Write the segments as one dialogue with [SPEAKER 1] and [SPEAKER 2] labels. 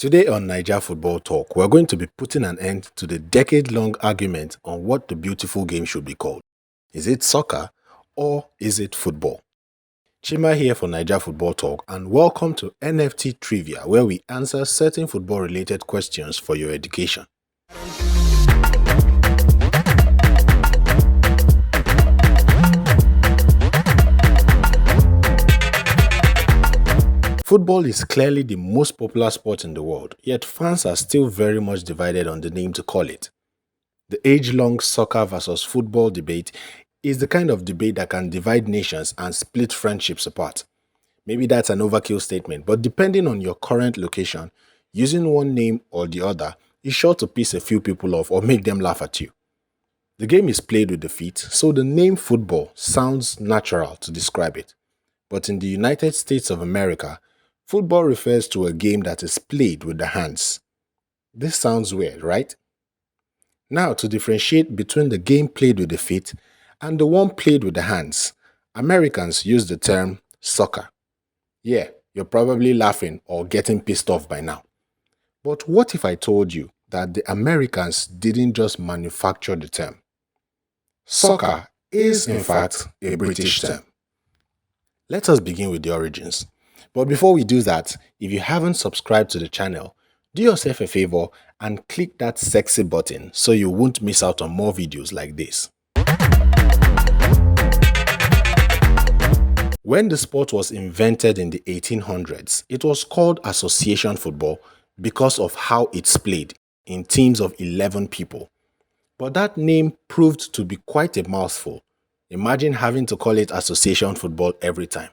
[SPEAKER 1] Today on Naija Football Talk, we're going to be putting an end to the decade-long argument on what the beautiful game should be called. Is it soccer or is it football? Chima here for Naija Football Talk, and welcome to NFT Trivia, where we answer certain football-related questions for your education. Football is clearly the most popular sport in the world, yet fans are still very much divided on the name to call it. The age-long soccer versus football debate is the kind of debate that can divide nations and split friendships apart. Maybe that's an overkill statement, but depending on your current location, using one name or the other is sure to piss a few people off or make them laugh at you. The game is played with the feet, so the name football sounds natural to describe it. But in the United States of America, football refers to a game that is played with the hands. This sounds weird, right? Now, to differentiate between the game played with the feet and the one played with the hands, Americans use the term soccer. Yeah, you're probably laughing or getting pissed off by now. But what if I told you that the Americans didn't just manufacture the term? Soccer is, in fact, a British term. Let us begin with the origins. But before we do that, if you haven't subscribed to the channel, do yourself a favor and click that sexy button so you won't miss out on more videos like this. When the sport was invented in the 1800s, it was called association football because of how it's played in teams of 11 people. But that name proved to be quite a mouthful. Imagine having to call it association football every time.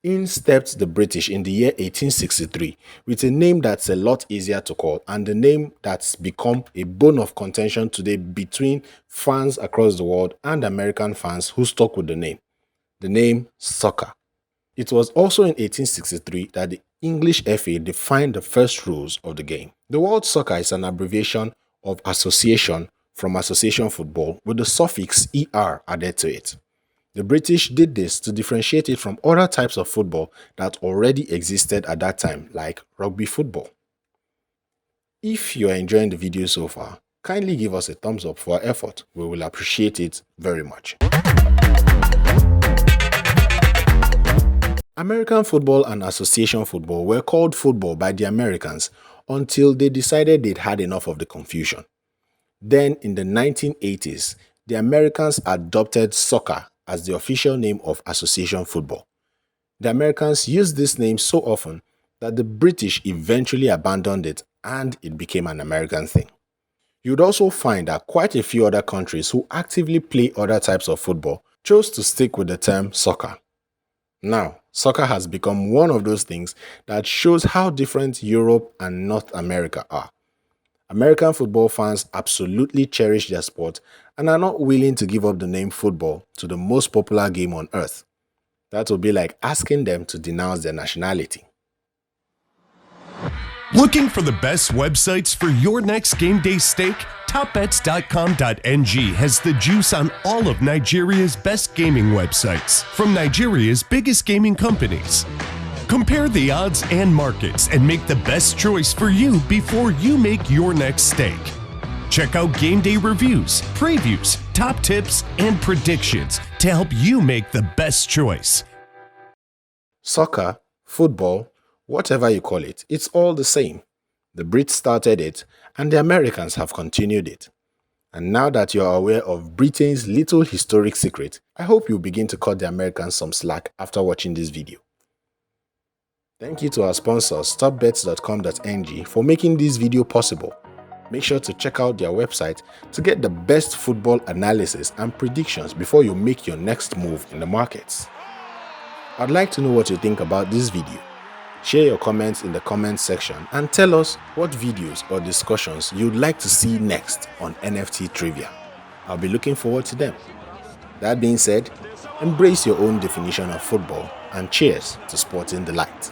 [SPEAKER 1] In stepped the British in the year 1863 with a name that's a lot easier to call and the name that's become a bone of contention today between fans across the world and American fans who stuck with the name soccer. It was also in 1863 that the English FA defined the first rules of the game. The word soccer is an abbreviation of association from association football with the suffix ER added to it. The British did this to differentiate it from other types of football that already existed at that time, like rugby football. If you are enjoying the video so far, kindly give us a thumbs up for our effort. We will appreciate it very much. American football and association football were called football by the Americans until they decided they'd had enough of the confusion. Then, in the 1980s, the Americans adopted soccer as the official name of association football. The Americans used this name so often that the British eventually abandoned it and it became an American thing. You'd also find that quite a few other countries who actively play other types of football chose to stick with the term soccer. Now, soccer has become one of those things that shows how different Europe and North America are. American football fans absolutely cherish their sport and are not willing to give up the name football to the most popular game on earth. That would be like asking them to denounce their nationality.
[SPEAKER 2] Looking for the best websites for your next game day stake? TopBets.com.ng has the juice on all of Nigeria's best gaming websites from Nigeria's biggest gaming companies. Compare the odds and markets and make the best choice for you before you make your next stake. Check out game day reviews, previews, top tips, and predictions to help you make the best choice.
[SPEAKER 1] Soccer, football, whatever you call it, it's all the same. The Brits started it and the Americans have continued it. And now that you're aware of Britain's little historic secret, I hope you'll begin to cut the Americans some slack after watching this video. Thank you to our sponsors, StopBets.com.ng, for making this video possible. Make sure to check out their website to get the best football analysis and predictions before you make your next move in the markets. I'd like to know what you think about this video. Share your comments in the comments section and tell us what videos or discussions you'd like to see next on NFT Trivia. I'll be looking forward to them. That being said, embrace your own definition of football and cheers to Sporting Delight.